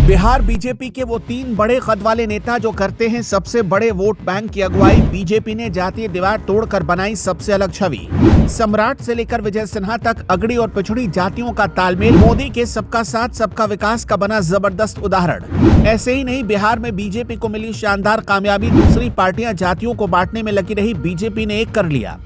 Bihar BJP के वो 3 बड़े कद वाले नेता जो करते हैं सबसे बड़े वोट बैंक की अगुवाई। बीजेपी ने जातीय दीवार तोड़कर बनाई सबसे अलग छवि। सम्राट से लेकर विजय सिन्हा तक अगड़ी और पिछड़ी जातियों का तालमेल मोदी के सबका साथ सबका विकास का बना जबरदस्त उदाहरण। ऐसे ही नहीं, बिहार में बीजेपी को मिली शानदार कामयाबी। दूसरी पार्टियां जातियों को बांटने में लगी रही, बीजेपी ने एक कर लिया।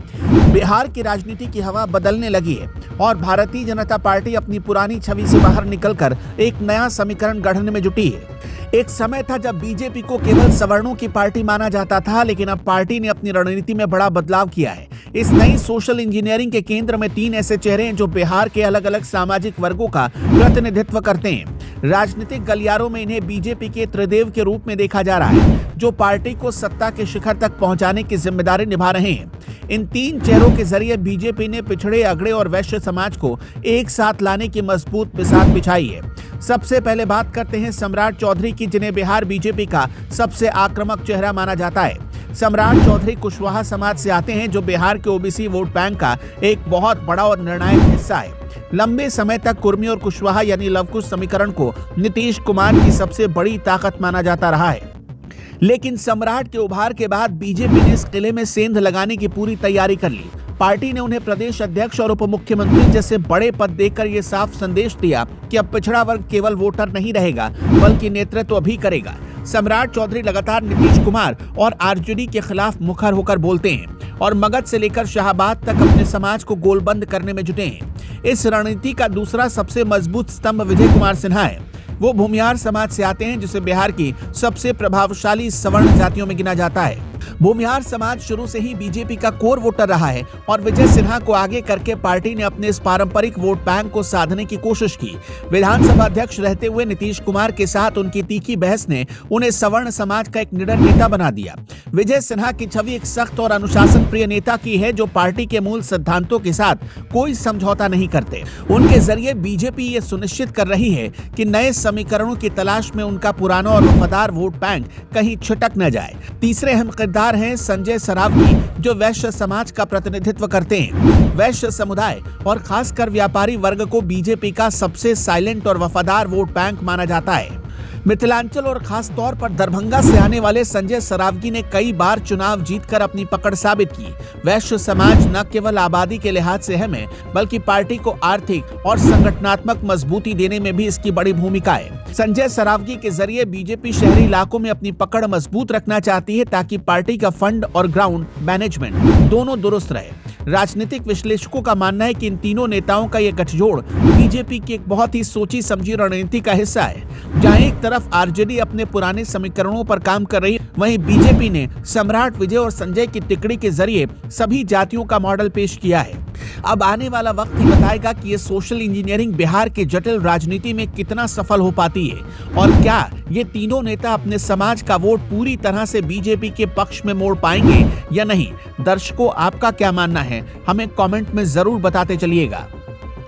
बिहार की राजनीति की हवा बदलने लगी है और भारतीय जनता पार्टी अपनी पुरानी छवि से बाहर निकलकर एक नया समीकरण गढ़ने में जुटी है। एक समय था जब बीजेपी को केवल सवर्णों की पार्टी माना जाता था, लेकिन अब पार्टी ने अपनी रणनीति में बड़ा बदलाव किया है। इस नई सोशल इंजीनियरिंग के केंद्र में 3 ऐसे चेहरे हैं जो बिहार के अलग अलग सामाजिक वर्गों का प्रतिनिधित्व करते हैं। राजनीतिक गलियारों में इन्हें बीजेपी के त्रिदेव के रूप में देखा जा रहा है, जो पार्टी को सत्ता के शिखर तक पहुंचाने की जिम्मेदारी निभा रहे हैं। इन 3 चेहरों के जरिए बीजेपी ने पिछड़े, अगड़े और वैश्य समाज को एक साथ लाने की मजबूत बिसात बिछाई है। सबसे पहले बात करते हैं सम्राट चौधरी की, जिन्हें बिहार बीजेपी का सबसे आक्रामक चेहरा माना जाता है। सम्राट चौधरी कुशवाहा समाज से आते हैं, जो बिहार के ओबीसी वोट बैंक का एक बहुत बड़ा और निर्णायक हिस्सा है। लंबे समय तक कुर्मी और कुशवाहा यानी लवकुश समीकरण को नीतीश कुमार की सबसे बड़ी ताकत माना जाता रहा है। लेकिन सम्राट के उभार के बाद बीजेपी ने इस किले में सेंध लगाने की पूरी तैयारी कर ली। पार्टी ने उन्हें प्रदेश अध्यक्ष और उप मुख्यमंत्री जैसे बड़े पद देकर यह साफ संदेश दिया कि अब पिछड़ा वर्ग केवल वोटर नहीं रहेगा, बल्कि नेतृत्व भी करेगा। सम्राट चौधरी लगातार नीतीश कुमार और आरजेडी के खिलाफ मुखर होकर बोलते हैं और मगध से लेकर शाहबाद तक अपने समाज को गोलबंद करने में जुटे हैं। इस रणनीति का दूसरा सबसे मजबूत स्तंभ विजय कुमार सिन्हा है। वो भूमिहार समाज से आते हैं, जिसे बिहार की सबसे प्रभावशाली सवर्ण जातियों में गिना जाता है। भूमिहार समाज शुरू से ही बीजेपी का कोर वोटर रहा है और विजय सिन्हा को आगे करके पार्टी ने अपने इस पारंपरिक वोट बैंक को साधने की कोशिश की। विधानसभा अध्यक्ष रहते हुए नीतीश कुमार के साथ उनकी तीखी बहस ने उन्हें सवर्ण समाज का एक निडर नेता बना दिया। विजय सिन्हा की छवि एक सख्त और अनुशासन प्रिय नेता की है, जो पार्टी के मूल सिद्धांतों के साथ कोई समझौता नहीं करते। उनके जरिए बीजेपी ये सुनिश्चित कर रही है कि नए समीकरणों की तलाश में उनका पुराना और वफादार वोट बैंक कहीं छिटक न जाए। तीसरे अहम किरदार हैं संजय सरावगी, जो वैश्य समाज का प्रतिनिधित्व करते हैं। वैश्य समुदाय और खासकर व्यापारी वर्ग को बीजेपी का सबसे साइलेंट और वफादार वोट बैंक माना जाता है। मिथिलांचल और खास तौर पर दरभंगा से आने वाले संजय सरावगी ने कई बार चुनाव जीतकर अपनी पकड़ साबित की। वैश्य समाज न केवल आबादी के लिहाज से अहम है, बल्कि पार्टी को आर्थिक और संगठनात्मक मजबूती देने में भी इसकी बड़ी भूमिका है। संजय सरावगी के जरिए बीजेपी शहरी इलाकों में अपनी पकड़ मजबूत रखना चाहती है, ताकि पार्टी का फंड और ग्राउंड मैनेजमेंट दोनों दुरुस्त रहे। राजनीतिक विश्लेषकों का मानना है कि इन तीनों नेताओं का यह गठजोड़ बीजेपी की एक बहुत ही सोची समझी रणनीति का हिस्सा है। जहां एक तरफ आरजेडी अपने पुराने समीकरणों पर काम कर रही है, वहीं बीजेपी ने सम्राट, विजय और संजय की टिकड़ी के जरिए सभी जातियों का मॉडल पेश किया है। अब आने वाला वक्त ही बताएगा कि ये सोशल इंजीनियरिंग बिहार के जटिल राजनीति में कितना सफल हो पाती है और क्या ये तीनों नेता अपने समाज का वोट पूरी तरह से बीजेपी के पक्ष में मोड़ पाएंगे या नहीं। दर्शकों, आपका क्या मानना है, हमें कमेंट में जरूर बताते चलिएगा।